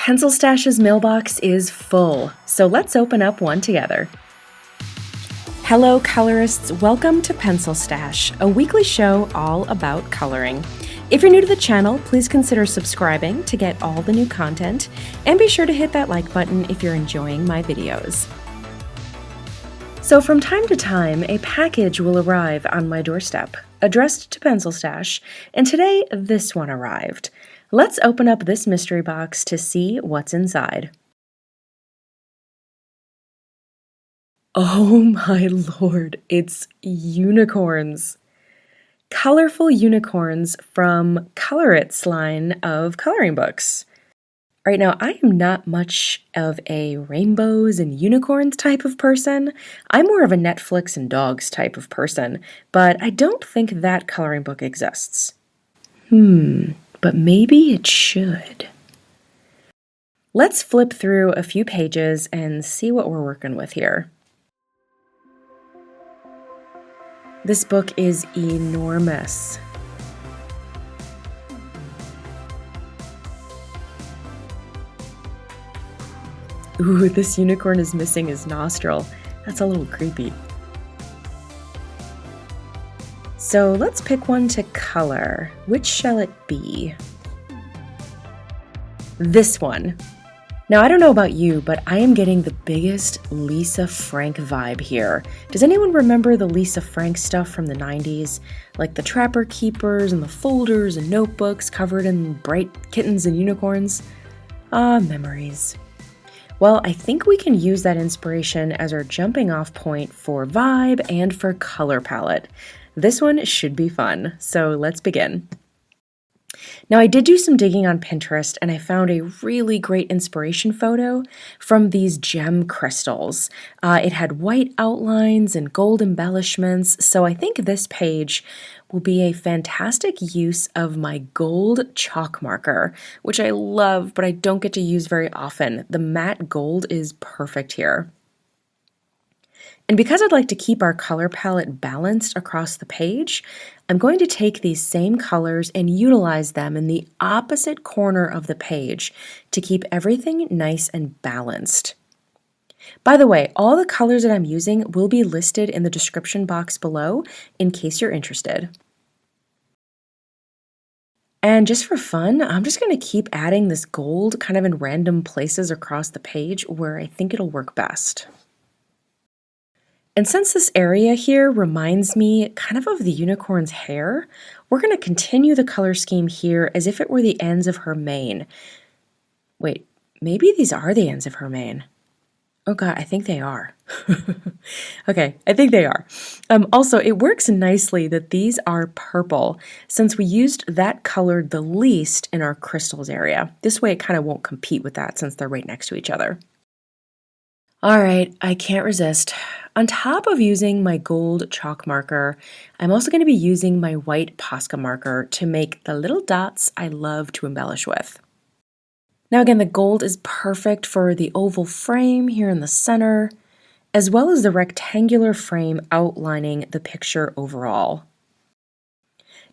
Pencilstash's mailbox is full, so let's open up one together. Hello colorists, welcome to Pencilstash, a weekly show all about coloring. If you're new to the channel, please consider subscribing to get all the new content, and be sure to hit that like button if you're enjoying my videos. So from time to time, a package will arrive on my doorstep, addressed to Pencilstash, and today this one arrived. Let's open up this mystery box to see what's inside. Oh my lord, it's unicorns! Colorful unicorns from ColorIt's line of coloring books. Right now, I am not much of a rainbows and unicorns type of person. I'm more of a Netflix and dogs type of person, but I don't think that coloring book exists. But maybe it should. Let's flip through a few pages and see what we're working with here. This book is enormous. Ooh, this unicorn is missing his nostril. That's a little creepy. So let's pick one to color. Which shall it be? This one. Now, I don't know about you, but I am getting the biggest Lisa Frank vibe here. Does anyone remember the Lisa Frank stuff from the 90s? Like the Trapper Keepers and the folders and notebooks covered in bright kittens and unicorns? Ah, memories. Well, I think we can use that inspiration as our jumping off point for vibe and for color palette. This one should be fun, so let's begin. Now, I did do some digging on Pinterest and I found a really great inspiration photo from these gem crystals. It had white outlines and gold embellishments, so I think this page will be a fantastic use of my gold chalk marker, which I love, but I don't get to use very often. The matte gold is perfect here. And because I'd like to keep our color palette balanced across the page, I'm going to take these same colors and utilize them in the opposite corner of the page to keep everything nice and balanced. By the way, all the colors that I'm using will be listed in the description box below in case you're interested. And just for fun, I'm just going to keep adding this gold kind of in random places across the page where I think it'll work best. And since this area here reminds me kind of the unicorn's hair, we're going to continue the color scheme here as if it were the ends of her mane. Wait, maybe these are the ends of her mane. Oh god, I think they are. Okay, I think they are. Also, it works nicely that these are purple since we used that color the least in our crystals area. This way it kind of won't compete with that since they're right next to each other. All right, I can't resist. On top of using my gold chalk marker, I'm also going to be using my white Posca marker to make the little dots I love to embellish with. Now again, the gold is perfect for the oval frame here in the center, as well as the rectangular frame outlining the picture overall.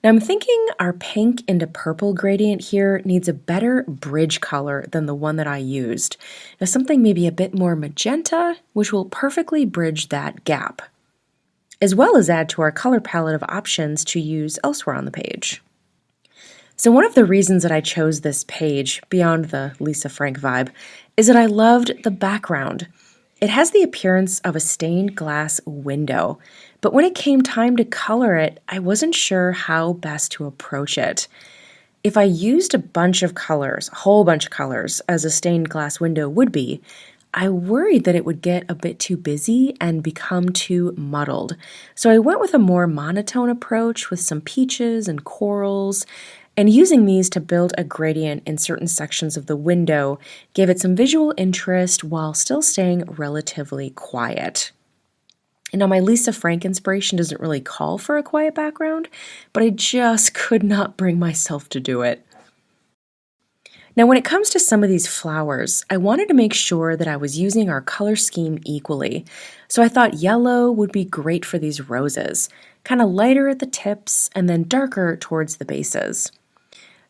Now I'm thinking our pink into purple gradient here needs a better bridge color than the one that I used. Now something maybe a bit more magenta, which will perfectly bridge that gap, as well as add to our color palette of options to use elsewhere on the page. So one of the reasons that I chose this page, beyond the Lisa Frank vibe, is that I loved the background. It has the appearance of a stained glass window, but when it came time to color it, I wasn't sure how best to approach it. If I used a bunch of colors, a whole bunch of colors, as a stained glass window would be, I worried that it would get a bit too busy and become too muddled. So I went with a more monotone approach with some peaches and corals, and using these to build a gradient in certain sections of the window gave it some visual interest while still staying relatively quiet. And now my Lisa Frank inspiration doesn't really call for a quiet background, but I just could not bring myself to do it. Now when it comes to some of these flowers, I wanted to make sure that I was using our color scheme equally. So I thought yellow would be great for these roses, kind of lighter at the tips and then darker towards the bases.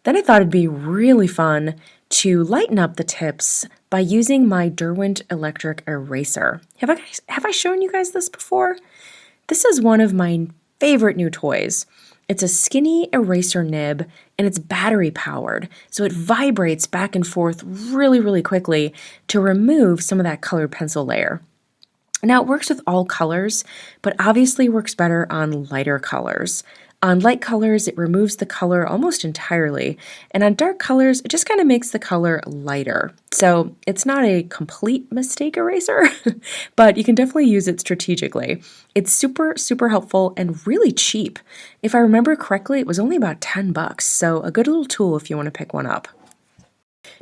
Then I thought it'd be really fun to lighten up the tips by using my Derwent electric eraser. Have I shown you guys this before? This is one of my favorite new toys. It's a skinny eraser nib and it's battery powered, so it vibrates back and forth really, really quickly to remove some of that colored pencil layer. Now it works with all colors, but obviously works better on lighter colors. On light colors, it removes the color almost entirely, and on dark colors, it just kind of makes the color lighter. So it's not a complete mistake eraser, but you can definitely use it strategically. It's super, super helpful and really cheap. If I remember correctly, it was only about $10, so a good little tool if you want to pick one up.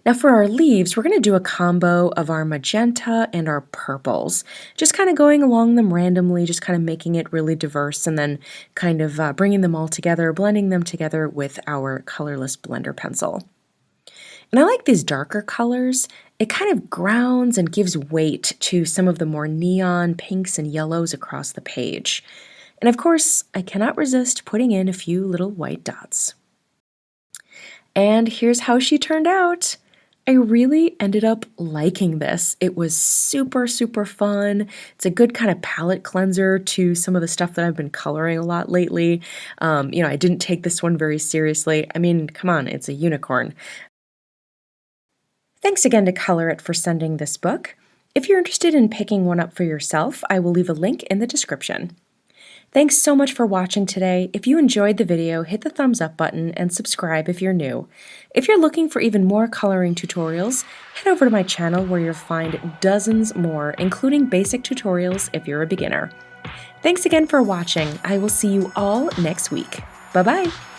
Now for our leaves, we're going to do a combo of our magenta and our purples. Just kind of going along them randomly, just kind of making it really diverse and then kind of bringing them all together, blending them together with our colorless blender pencil. And I like these darker colors. It kind of grounds and gives weight to some of the more neon pinks and yellows across the page. And of course, I cannot resist putting in a few little white dots. And here's how she turned out. I really ended up liking this. It was super, super fun. It's a good kind of palette cleanser to some of the stuff that I've been coloring a lot lately. I didn't take this one very seriously. I mean, come on, it's a unicorn. Thanks again to ColorIt for sending this book. If you're interested in picking one up for yourself, I will leave a link in the description. Thanks so much for watching today. If you enjoyed the video, hit the thumbs up button and subscribe if you're new. If you're looking for even more coloring tutorials, head over to my channel where you'll find dozens more, including basic tutorials if you're a beginner. Thanks again for watching. I will see you all next week. Bye-bye.